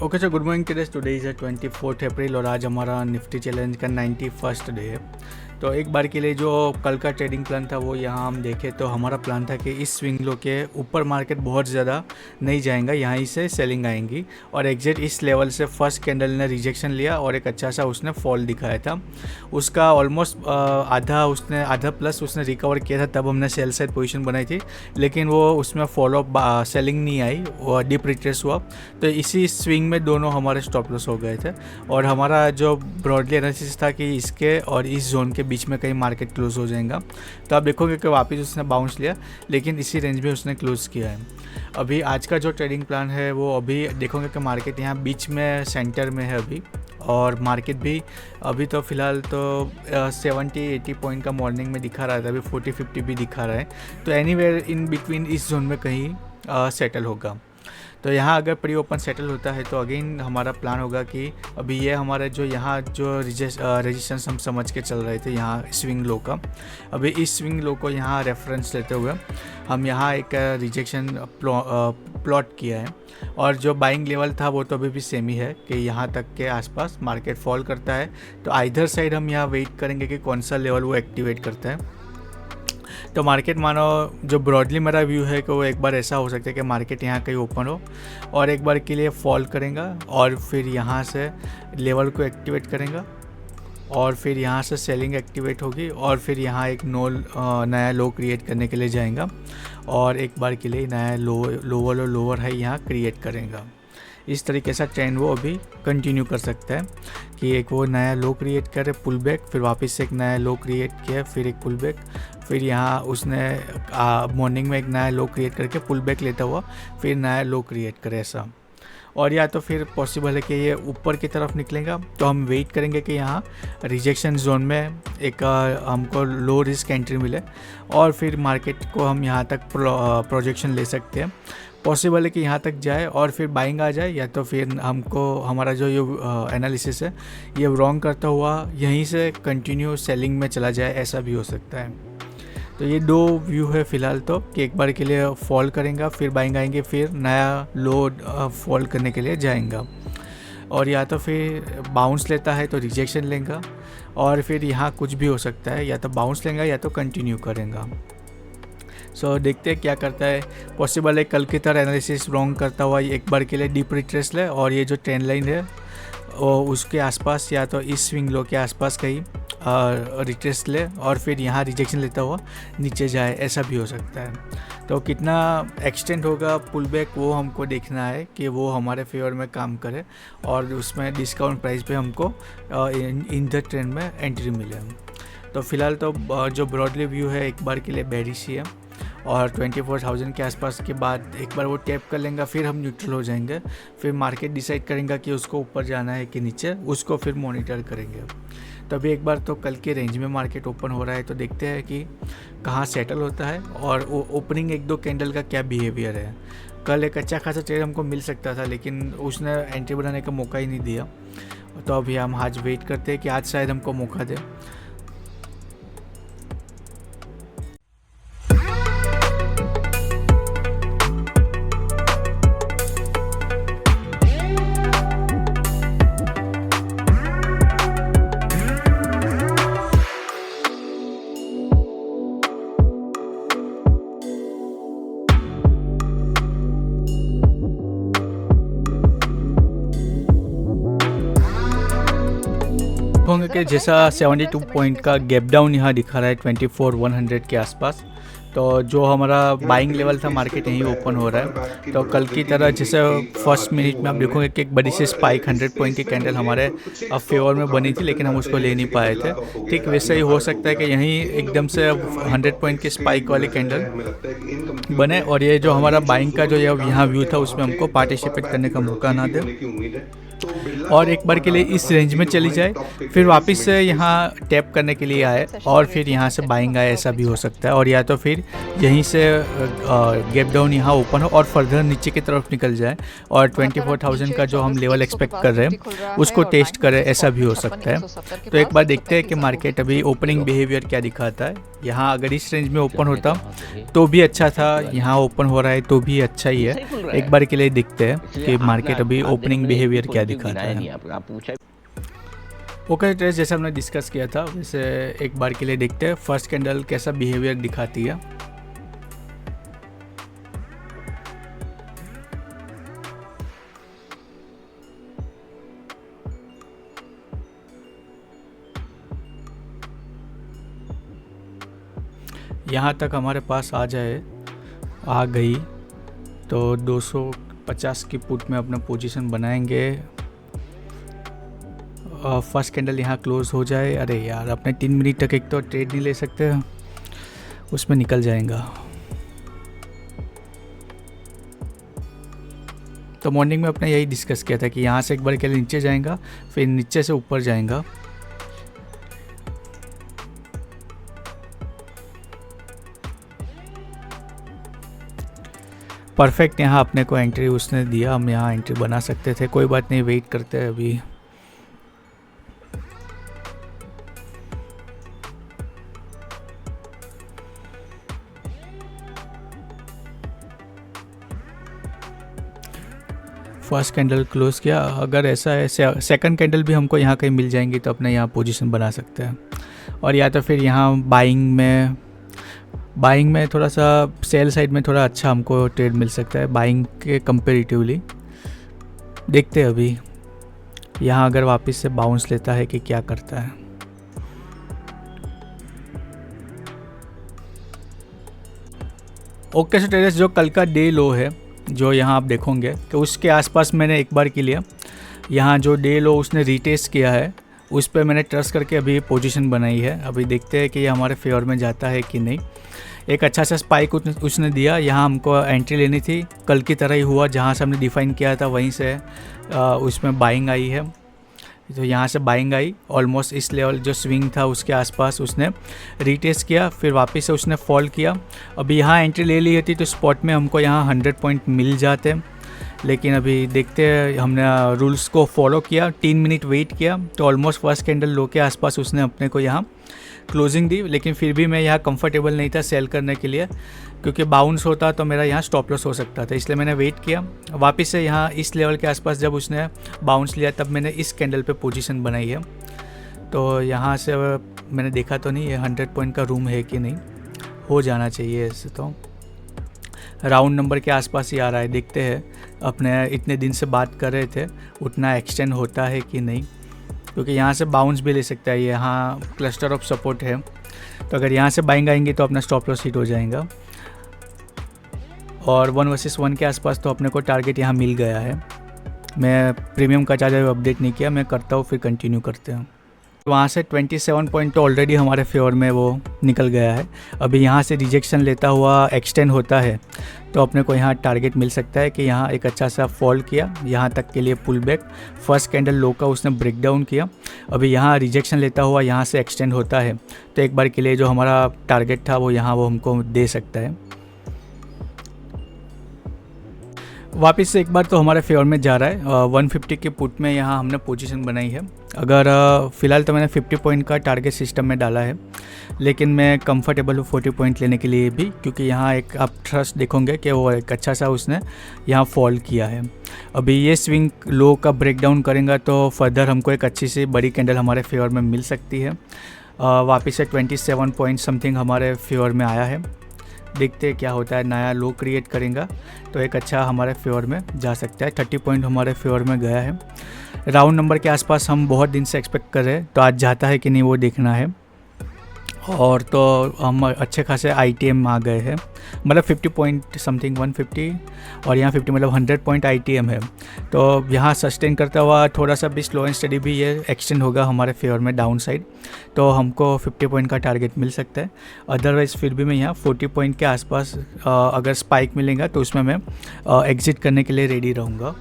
Okay sir, good morning traders. Today is 24 अप्रैल और आज हमारा निफ्टी चैलेंज का 91st डे है। तो एक बार के लिए जो कल का ट्रेडिंग प्लान था वो यहाँ हम देखें तो हमारा प्लान था कि इस स्विंग लो के ऊपर मार्केट बहुत ज़्यादा नहीं जाएगा, यहीं से सेलिंग आएंगी और एग्जैक्ट इस लेवल से फर्स्ट कैंडल ने रिजेक्शन लिया और एक अच्छा सा उसने फॉल दिखाया था। उसका ऑलमोस्ट आधा प्लस उसने रिकवर किया था, तब हमने सेल साइड पोजीशन बनाई थी, लेकिन वो उसमें फॉलोअप सेलिंग नहीं आई, वो डीप रिट्रेस हुआ। तो इसी स्विंग में दोनों हमारे स्टॉप लॉस हो गए थे और हमारा जो ब्रॉडली एनालिसिस था कि इसके और इस जोन के बीच में कहीं मार्केट क्लोज हो जाएगा। तो आप देखोगे कि वापस उसने बाउंस लिया, लेकिन इसी रेंज में उसने क्लोज किया है। अभी आज का जो ट्रेडिंग प्लान है वो अभी देखोगे कि मार्केट यहाँ बीच में सेंटर में है अभी, और मार्केट भी अभी तो फ़िलहाल तो 70-80 पॉइंट का मॉर्निंग में दिखा रहा था, अभी 40-50 भी दिखा रहा है। तो एनीवेयर इन बिटवीन इस जोन में कहीं सेटल होगा। तो यहाँ अगर प्री ओपन सेटल होता है तो अगेन हमारा प्लान होगा कि अभी ये हमारा जो यहाँ जो रेजिस्टेंस हम समझ के चल रहे थे यहाँ स्विंग लो का, अभी इस स्विंग लो को यहाँ रेफरेंस लेते हुए हम यहाँ एक रिजेक्शन प्लॉट किया है और जो बाइंग लेवल था वो तो अभी भी सेम ही है कि यहाँ तक के आसपास मार्केट फॉल करता है। तो आइदर साइड हम यहाँ वेट करेंगे कि कौन सा लेवल वो एक्टिवेट करता है। तो मार्केट मानो जो ब्रॉडली मेरा व्यू है कि वो एक बार ऐसा हो सकता है कि मार्केट यहाँ कहीं ओपन हो और एक बार के लिए फॉल करेगा और फिर यहाँ से लेवल को एक्टिवेट करेगा और फिर यहाँ से सेलिंग एक्टिवेट होगी और फिर यहाँ एक नया लो क्रिएट करने के लिए जाएगा और एक बार के लिए नया लोअर और लोअर हाई यहाँ क्रिएट करेगा। इस तरीके से ट्रेंड वो अभी कंटिन्यू कर सकता है कि एक वो नया लो क्रिएट करे, पुल बैक, फिर वापस से एक नया लो क्रिएट किया, फिर एक पुल बैक, फिर यहाँ उसने मॉर्निंग में एक नया लो क्रिएट करके पुल बैक लेता हुआ फिर नया लो क्रिएट करे ऐसा। और या तो फिर पॉसिबल है कि ये ऊपर की तरफ निकलेगा, तो हम वेट करेंगे कि यहाँ रिजेक्शन जोन में एक हमको लो रिस्क एंट्री मिले और फिर मार्केट को हम यहाँ तक प्रोजेक्शन ले सकते हैं। पॉसिबल है कि यहाँ तक जाए और फिर बाइंग आ जाए, या तो फिर हमको हमारा जो ये एनालिसिस है ये रॉन्ग करता हुआ यहीं से कंटिन्यू सेलिंग में चला जाए, ऐसा भी हो सकता है। तो ये दो व्यू है फ़िलहाल तो कि एक बार के लिए फॉल करेगा फिर बाइंग आएंगे फिर नया लो फॉल करने के लिए जाएगा, और या तो फिर बाउंस लेता है तो रिजेक्शन लेगा और फिर यहाँ कुछ भी हो सकता है, या तो बाउंस लेगा या तो कंटिन्यू करेगा। सो देखते हैं क्या करता है। पॉसिबल है कल की तरह एनालिसिस रॉन्ग करता हुआ एक बार के लिए डीप रिट्रेस ले और ये जो ट्रेंड लाइन है और उसके आसपास या तो इस स्विंग लो के आसपास कहीं रिट्रेस ले और फिर यहाँ रिजेक्शन लेता हुआ नीचे जाए, ऐसा भी हो सकता है। तो कितना एक्सटेंड होगा पुल बैक वो हमको देखना है कि वो हमारे फेवर में काम करे और उसमें डिस्काउंट प्राइस पे हमको इन द ट्रेंड में एंट्री मिले। तो फिलहाल तो जो ब्रॉडली व्यू है एक बार के लिए बेरिश ही है और 24,000 के आसपास के बाद एक बार वो टैप कर लेंगे, फिर हम न्यूट्रल हो जाएंगे, फिर मार्केट डिसाइड करेंगे कि उसको ऊपर जाना है कि नीचे, उसको फिर मॉनिटर करेंगे। तभी एक बार तो कल के रेंज में मार्केट ओपन हो रहा है तो देखते हैं कि कहाँ सेटल होता है और ओपनिंग एक दो कैंडल का क्या बिहेवियर है। कल एक अच्छा खासा ट्रेड हमको मिल सकता था लेकिन उसने एंट्री बनाने का मौका ही नहीं दिया, तो अभी हम आज वेट करते हैं कि आज शायद हमको मौका दे। होंगे कि जैसा 72 पॉइंट का गैप डाउन यहाँ दिखा रहा है 24,100 के आसपास, तो जो हमारा बाइंग लेवल था मार्केट यहीं ओपन हो रहा है। तो कल की तरह जैसे फर्स्ट मिनट में आप देखोगे कि एक बड़ी सी स्पाइक 100 पॉइंट की कैंडल हमारे फेवर में बनी थी लेकिन हम उसको ले नहीं पाए थे। ठीक वैसे ही हो सकता है कि यहीं एकदम से 100 पॉइंट की स्पाइक वाली कैंडल बने और ये जो हमारा बाइंग का जो यहाँ व्यू था उसमें हमको पार्टिसिपेट करने का मौका ना दे और एक बार के लिए इस रेंज में चली जाए, फिर वापस से यहाँ टैप करने के लिए आए और फिर यहाँ से बाइंग आए, ऐसा भी हो सकता है। और या तो फिर यहीं से गैप डाउन यहाँ ओपन हो और फर्दर नीचे की तरफ निकल जाए और 24,000 का जो हम लेवल एक्सपेक्ट कर रहे हैं उसको टेस्ट करें, ऐसा भी हो सकता है। तो एक बार देखते हैं कि मार्केट अभी ओपनिंग बिहेवियर क्या दिखाता है। यहाँ अगर इस रेंज में ओपन होता तो भी अच्छा था, यहाँ ओपन हो रहा है तो भी अच्छा ही है। एक बार के लिए देखते हैं कि मार्केट अभी ओपनिंग बिहेवियर क्या दिखाता है। ओके ट्रेस, जैसा हमने डिस्कस किया था वैसे एक बार के लिए देखते हैं फर्स्ट कैंडल कैसा बिहेवियर दिखाती है। यहाँ तक हमारे पास आ गई तो 250 की पुट में अपना पोजीशन बनाएंगे। फर्स्ट कैंडल यहाँ क्लोज हो जाए, अरे यार अपने 3 मिनट तक एक तो ट्रेड नहीं ले सकते, उसमें निकल जाएगा। तो मॉर्निंग में अपने यही डिस्कस किया था कि यहाँ से एक बार के लिए नीचे जाएगा, फिर नीचे से ऊपर जाएगा। परफेक्ट, यहाँ अपने को एंट्री उसने दिया, हम यहाँ एंट्री बना सकते थे। कोई बात नहीं, वेट करते हैं अभी। फर्स्ट कैंडल क्लोज किया, अगर ऐसा है सेकंड कैंडल भी हमको यहाँ कहीं मिल जाएंगी तो अपने यहाँ पोजीशन बना सकते हैं। और या तो फिर यहाँ बाइंग में थोड़ा सा सेल साइड में थोड़ा अच्छा हमको ट्रेड मिल सकता है बाइंग के कंपेरेटिवली। देखते हैं अभी यहाँ अगर वापस से बाउंस लेता है कि क्या करता है। ओके सो ट्रेडर्स, जो कल का डे लो है जो यहाँ आप देखोगे कि उसके आसपास मैंने एक बार के लिए यहाँ जो डे लो उसने रीटेस्ट किया है उस पर मैंने ट्रस्ट करके अभी पोजीशन बनाई है। अभी देखते हैं कि ये हमारे फेवर में जाता है कि नहीं। एक अच्छा सा स्पाइक उसने दिया, यहाँ हमको एंट्री लेनी थी, कल की तरह ही हुआ, जहाँ से हमने डिफाइन किया था वहीं से उसमें बाइंग आई है। तो यहाँ से बाइंग आई ऑलमोस्ट इस लेवल जो स्विंग था उसके आसपास उसने रीटेस्ट किया, फिर वापस से उसने फॉल किया। अभी यहाँ एंट्री ले ली थी तो स्पॉट में हमको यहाँ 100 पॉइंट मिल जाते, लेकिन अभी देखते हैं, हमने रूल्स को फॉलो किया, 3 मिनट वेट किया तो ऑलमोस्ट फर्स्ट कैंडल लो के आसपास उसने अपने को यहाँ क्लोजिंग दी। लेकिन फिर भी मैं यहाँ कंफर्टेबल नहीं था सेल करने के लिए, क्योंकि बाउंस होता तो मेरा यहाँ स्टॉप लॉस हो सकता था, इसलिए मैंने वेट किया। वापस से यहाँ इस लेवल के आसपास जब उसने बाउंस लिया तब मैंने इस कैंडल पे पोजीशन बनाई है। तो यहाँ से मैंने देखा तो नहीं ये 100 पॉइंट का रूम है कि नहीं, हो जाना चाहिए ऐसे। तो राउंड नंबर के आसपास ही आ रहा है, देखते हैं अपने इतने दिन से बात कर रहे थे उतना एक्सटेंड होता है कि नहीं, क्योंकि यहाँ से बाउंस भी ले सकता है। यहाँ क्लस्टर ऑफ सपोर्ट है, तो अगर यहाँ से बाइंग आएंगे तो अपना स्टॉप लॉस हिट हो जाएगा। और 1 वर्सेस 1 के आसपास तो अपने को टारगेट यहाँ मिल गया है। मैं प्रीमियम का चार्जर अपडेट नहीं किया, मैं करता हूँ फिर कंटिन्यू करते हैं। वहाँ से 27 पॉइंट तो ऑलरेडी हमारे फेवर में वो निकल गया है। अभी यहाँ से रिजेक्शन लेता हुआ एक्सटेंड होता है तो अपने को यहाँ टारगेट मिल सकता है कि यहाँ एक अच्छा सा फॉल किया, यहाँ तक के लिए पुल बैक, फर्स्ट कैंडल लो का उसने ब्रेक डाउन किया। अभी यहाँ रिजेक्शन लेता हुआ यहाँ से एक्सटेंड होता है तो एक बार के लिए जो हमारा टारगेट था वो यहाँ वो हमको दे सकता है। वापस से एक बार तो हमारे फेवर में जा रहा है। 150 के पुट में यहाँ हमने पोजीशन बनाई है। अगर फ़िलहाल तो मैंने 50 पॉइंट का टारगेट सिस्टम में डाला है, लेकिन मैं कंफर्टेबल हूँ 40 पॉइंट लेने के लिए भी, क्योंकि यहाँ एक आप ट्रस्ट देखोगे कि वो एक अच्छा सा उसने यहाँ फॉल किया है। अभी ये स्विंग लो का ब्रेक डाउन करेगा तो फर्दर हमको एक अच्छी सी बड़ी कैंडल हमारे फेवर में मिल सकती है। वापस से 27 पॉइंट समथिंग हमारे फेवर में आया है, देखते हैं क्या होता है। नया लो क्रिएट करेगा तो एक अच्छा हमारे फेवर में जा सकता है। 30 पॉइंट हमारे फेवर में गया है। राउंड नंबर के आसपास हम बहुत दिन से एक्सपेक्ट कर रहे हैं, तो आज जाता है कि नहीं वो देखना है। और तो हम अच्छे खासे ITM आ गए हैं, मतलब 50 पॉइंट समथिंग 150 और यहाँ 50 मतलब 100 पॉइंट ITM है। तो यहाँ सस्टेन करता हुआ थोड़ा सा भी स्लो एंड स्टडी भी ये एक्सटेंड होगा हमारे फेवर में डाउन साइड, तो हमको 50 पॉइंट का टारगेट मिल सकता है। अदरवाइज़ फिर भी मैं यहाँ 40 पॉइंट के आसपास अगर स्पाइक मिलेगा तो उसमें मैं एग्जिट करने के लिए रेडी रहूँगा।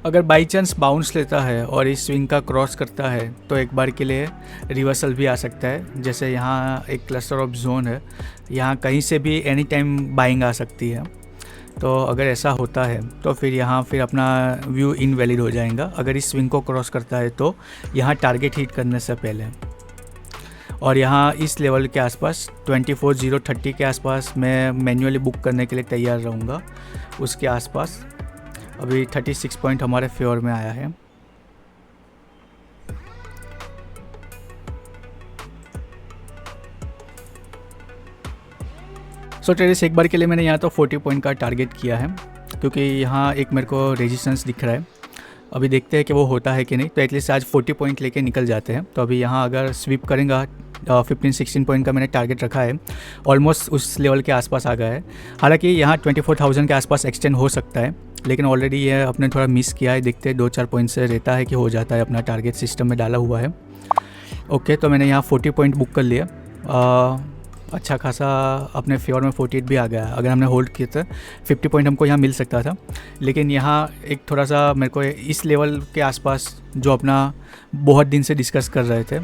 अगर बाई चांस बाउंस लेता है और इस स्विंग का क्रॉस करता है तो एक बार के लिए रिवर्सल भी आ सकता है। जैसे यहाँ एक क्लस्टर ऑफ जोन है, यहाँ कहीं से भी एनी टाइम बाइंग आ सकती है। तो अगर ऐसा होता है तो फिर यहाँ फिर अपना व्यू इनवैलिड हो जाएगा अगर इस स्विंग को क्रॉस करता है तो यहाँ टारगेट हिट करने से पहले। और यहाँ इस लेवल के आसपास 24,030 के आसपास मैं मैन्युअली बुक करने के लिए तैयार रहूँगा। उसके आसपास अभी 36 पॉइंट हमारे फेवर में आया है। सो ट्रेडिस एक बार के लिए मैंने यहाँ तो 40 पॉइंट का टारगेट किया है, क्योंकि यहाँ एक मेरे को रेजिस्टेंस दिख रहा है। अभी देखते हैं कि वो होता है कि नहीं, तो एटलीस्ट आज 40 पॉइंट लेके निकल जाते हैं। तो अभी यहाँ अगर स्वीप करेंगे 15-16 पॉइंट का मैंने टारगेट रखा है, ऑलमोस्ट उस लेवल के आसपास आ गया है। हालांकि यहाँ 24,000 के आसपास एक्सटेंड हो सकता है, लेकिन ऑलरेडी ये अपने थोड़ा मिस किया है। देखते हैं 2-4 पॉइंट से रहता है कि हो जाता है, अपना टारगेट सिस्टम में डाला हुआ है। ओके, तो मैंने यहाँ 40 पॉइंट बुक कर लिया। अच्छा खासा अपने फेवर में 48 भी आ गया। अगर हमने होल्ड किया था 50 पॉइंट हमको यहाँ मिल सकता था, लेकिन यहाँ एक थोड़ा सा मेरे को इस लेवल के आसपास जो अपना बहुत दिन से डिस्कस कर रहे थे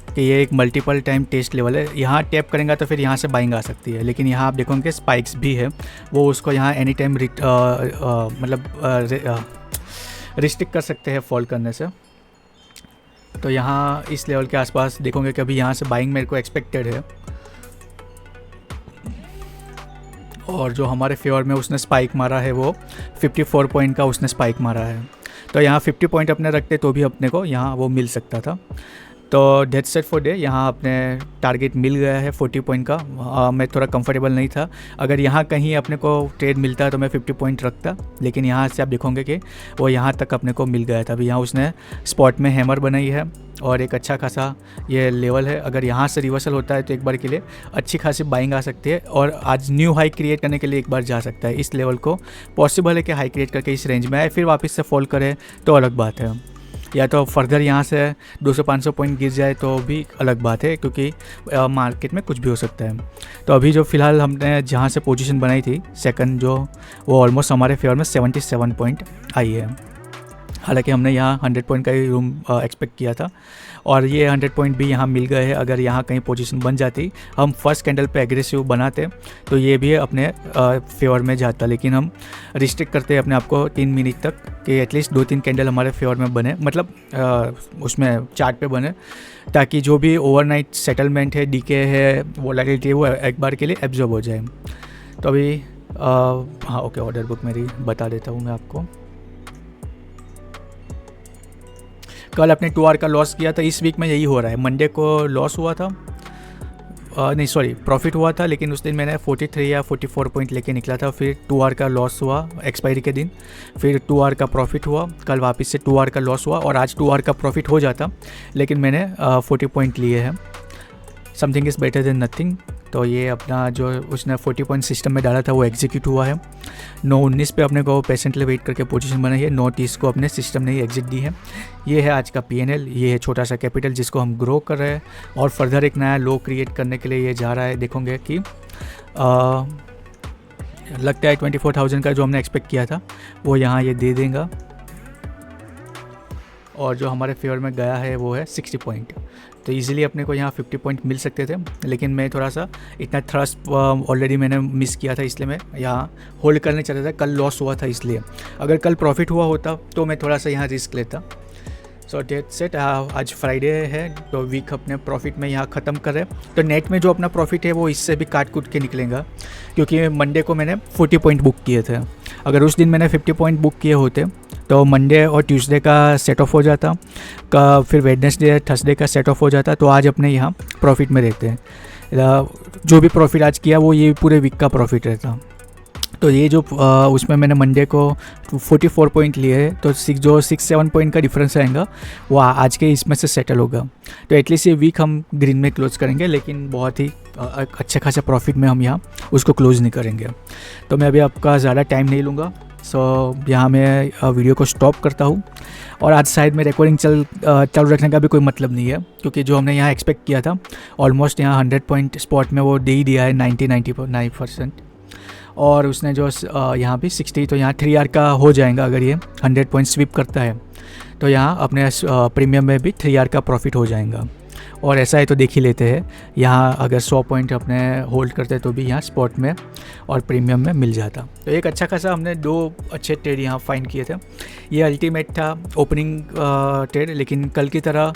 कि ये एक मल्टीपल टाइम टेस्ट लेवल है, यहाँ टैप करेंगे तो फिर यहाँ से बाइंग आ सकती है। लेकिन यहाँ आप देखोगे स्पाइक्स भी है, वो उसको यहाँ एनी टाइम रिस्ट्रिक्ट कर सकते हैं फॉल करने से। तो यहाँ इस लेवल के आसपास देखोगे कि अभी यहाँ से बाइंग मेरे को एक्सपेक्टेड है। और जो हमारे फेवर में उसने स्पाइक मारा है वो 54 पॉइंट का उसने स्पाइक मारा है। तो यहाँ 50 पॉइंट अपने रखते तो भी अपने को यहाँ वो मिल सकता था। तो डेथ सेट फॉर डे यहाँ अपने टारगेट मिल गया है 40 पॉइंट का। मैं थोड़ा कंफर्टेबल नहीं था, अगर यहाँ कहीं अपने को ट्रेड मिलता तो मैं 50 पॉइंट रखता, लेकिन यहाँ से आप देखोगे कि वो यहाँ तक अपने को मिल गया था। अभी यहाँ उसने स्पॉट में हैमर बनाई है और एक अच्छा खासा ये लेवल है। अगर यहाँ से रिवर्सल होता है तो एक बार के लिए अच्छी खासी बाइंग आ सकती है और आज न्यू हाई क्रिएट करने के लिए एक बार जा सकता है। इस लेवल को पॉसिबल है कि हाई क्रिएट करके इस रेंज में आए, फिर वापस से फॉल करे तो अलग बात है, या तो फर्दर यहाँ से 200-500 पॉइंट गिर जाए तो भी अलग बात है, क्योंकि मार्केट में कुछ भी हो सकता है। तो अभी जो फ़िलहाल हमने जहाँ से पोजीशन बनाई थी सेकंड, जो वो ऑलमोस्ट हमारे फेवर में 77 पॉइंट आई है। हालांकि हमने यहाँ 100 पॉइंट का ही रूम एक्सपेक्ट किया था और ये 100 पॉइंट भी यहाँ मिल गए हैं। अगर यहाँ कहीं पोजीशन बन जाती, हम फर्स्ट कैंडल पे एग्रेसिव बनाते तो ये भी अपने फेवर में जाता, लेकिन हम रिस्ट्रिक्ट करते अपने आप को 3 मिनट तक कि एटलीस्ट 2-3 कैंडल हमारे फेवर में बने, मतलब उसमें चार्ट पे बने, ताकि जो भी ओवरनाइट सेटलमेंट है, डीके है, वोलेटिलिटी है, वो एक बार के लिए एब्जॉर्ब हो जाए। तो अभी हाँ ओके, ऑर्डर बुक मेरी बता देता हूँ मैं आपको। कल अपने 2 आवर का लॉस किया था, इस वीक में यही हो रहा है। मंडे को लॉस हुआ था, नहीं सॉरी प्रॉफिट हुआ था, लेकिन उस दिन मैंने 43 या 44 पॉइंट लेके निकला था। फिर 2 आवर का लॉस हुआ एक्सपायरी के दिन, फिर 2 आवर का प्रॉफिट हुआ, कल वापस से 2 आवर का लॉस हुआ और आज 2 आवर का प्रॉफिट हो जाता, लेकिन मैंने 40 पॉइंट लिए हैं। Something is better than nothing. तो ये अपना जो उसने 40 पॉइंट सिस्टम में डाला था वो एग्जीक्यूट हुआ है। 9:19 पे अपने को पेशेंटली वेट करके पोजीशन बनाई है। 9:30 को अपने सिस्टम ने ही एग्जिट दी है। ये है आज का PNL, ये है छोटा सा कैपिटल जिसको हम ग्रो कर रहे हैं और फर्दर एक नया लो क्रिएट करने के लिए ये जा रहा है। देखोगे कि लगता है 24,000 का जो हमने एक्सपेक्ट किया था वो यहाँ ये दे देगा, और जो हमारे फेवर में गया है वो है 60 पॉइंट। तो इजीली अपने को यहाँ 50 पॉइंट मिल सकते थे, लेकिन मैं थोड़ा सा इतना थ्रस्ट ऑलरेडी मैंने मिस किया था, इसलिए मैं यहाँ होल्ड करने चला था। कल लॉस हुआ था, इसलिए अगर कल प्रॉफिट हुआ होता तो मैं थोड़ा सा यहाँ रिस्क लेता। सो डेट सेट, आज फ्राइडे है तो वीक अपने प्रॉफिट में यहाँ ख़त्म कर रहे हैं। तो नेट में जो अपना प्रॉफिट है वो इससे भी काट कूट के निकलेगा, क्योंकि मंडे को मैंने 40 पॉइंट बुक किए थे। अगर उस दिन मैंने 50 पॉइंट बुक किए होते तो मंडे और ट्यूसडे का सेट ऑफ हो जाता, का फिर वेडनेसडे थर्सडे का सेट ऑफ हो जाता, तो आज अपने यहाँ प्रॉफिट में रहते हैं। जो भी प्रॉफिट आज किया वो ये पूरे वीक का प्रॉफिट रहता। तो ये जो उसमें मैंने मंडे को 44 पॉइंट लिए है, तो जो 6-7 पॉइंट का डिफरेंस आएगा वो आज के इसमें से सेटल होगा। तो एटलीस्ट ये वीक हम ग्रीन में क्लोज करेंगे, लेकिन बहुत ही अच्छे खासा प्रॉफिट में हम यहाँ उसको क्लोज नहीं करेंगे। तो मैं अभी आपका ज़्यादा टाइम नहीं लूँगा। सो यहाँ मैं वीडियो को स्टॉप करता हूँ, और आज साइड में रिकॉर्डिंग चालू रखने का भी कोई मतलब नहीं है, क्योंकि जो हमने यहाँ एक्सपेक्ट किया था ऑलमोस्ट यहाँ 100 पॉइंट स्पॉट में वो दे ही दिया है 99%। और उसने जो यहाँ भी 60, तो यहाँ 3 आवर का हो जाएगा। अगर ये 100 पॉइंट स्वीप करता है तो यहाँ अपने प्रीमियम में भी 3 आवर का प्रॉफिट हो जाएगा। और ऐसा है तो देख ही लेते हैं, यहाँ अगर 100 पॉइंट अपने होल्ड करते तो भी यहाँ स्पॉट में और प्रीमियम में मिल जाता। तो एक अच्छा खासा हमने 2 अच्छे ट्रेड यहाँ फाइंड किए थे। ये अल्टीमेट था ओपनिंग ट्रेड, लेकिन कल की तरह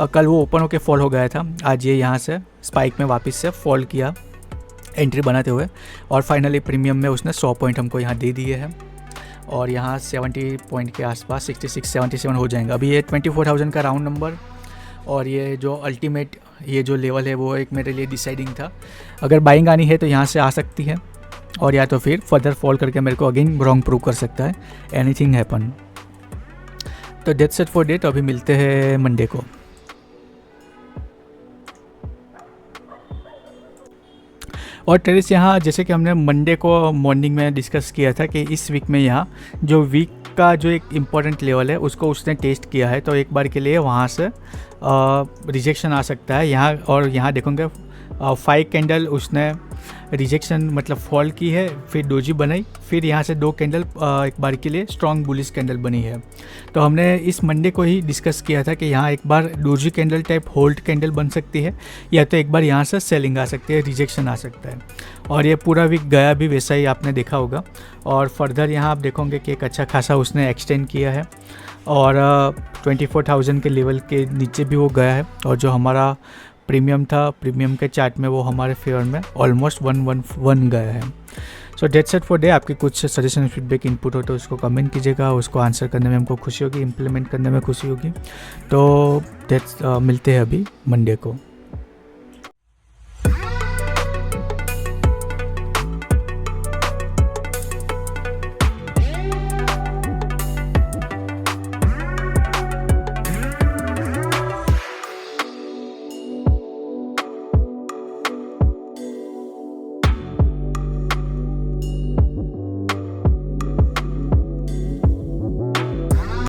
कल वो ओपन होके फॉल हो गया था, आज ये यहाँ से स्पाइक में वापस से फॉल किया एंट्री बनाते हुए, और फाइनली प्रीमियम में उसने 100 पॉइंट हमको यहाँ दे दिए हैं, और यहाँ 70 पॉइंट के आसपास 66-77 हो जाएंगे। अभी ये 24,000 का राउंड नंबर, और ये जो अल्टीमेट ये जो लेवल है वो एक मेरे लिए डिसाइडिंग था। अगर बाइंग आनी है तो यहाँ से आ सकती है, और या तो फिर फर्दर फॉल करके मेरे को अगेन रॉन्ग प्रूव कर सकता है, एनीथिंग हैपन। तो डेट्स इट फॉर डेट, अभी मिलते हैं मंडे को। और टेरिस यहाँ जैसे कि हमने मंडे को मॉर्निंग में डिस्कस किया था कि इस वीक में यहाँ जो वीक का जो एक इम्पॉर्टेंट लेवल है उसको उसने टेस्ट किया है, तो एक बार के लिए वहाँ से रिजेक्शन आ सकता है यहाँ। और यहाँ देखोगे 5 कैंडल उसने रिजेक्शन मतलब फॉल की है, फिर डोजी बनाई, फिर यहाँ से 2 कैंडल एक बार के लिए स्ट्रॉन्ग बुलिश कैंडल बनी है। तो हमने इस मंडे को ही डिस्कस किया था कि यहाँ एक बार doji candle type hold candle बन सकती है, या तो एक बार यहाँ से सेलिंग आ सकती है, रिजेक्शन आ सकता है। और ये पूरा वीक गया भी वैसा ही आपने देखा होगा, और फर्दर यहाँ आप देखोगे कि एक अच्छा खासा उसने एक्सटेंड किया है, और 24,000 के लेवल के नीचे भी वो गया है, और जो हमारा प्रीमियम था, प्रीमियम के चार्ट में वो हमारे फेवर में ऑलमोस्ट 111 गया है। So that's it for day. आपकी कुछ सजेशन फीडबैक इनपुट हो तो उसको कमेंट कीजिएगा, उसको आंसर करने में हमको खुशी होगी, इम्प्लीमेंट करने में खुशी होगी। तो मिलते हैं अभी मंडे को।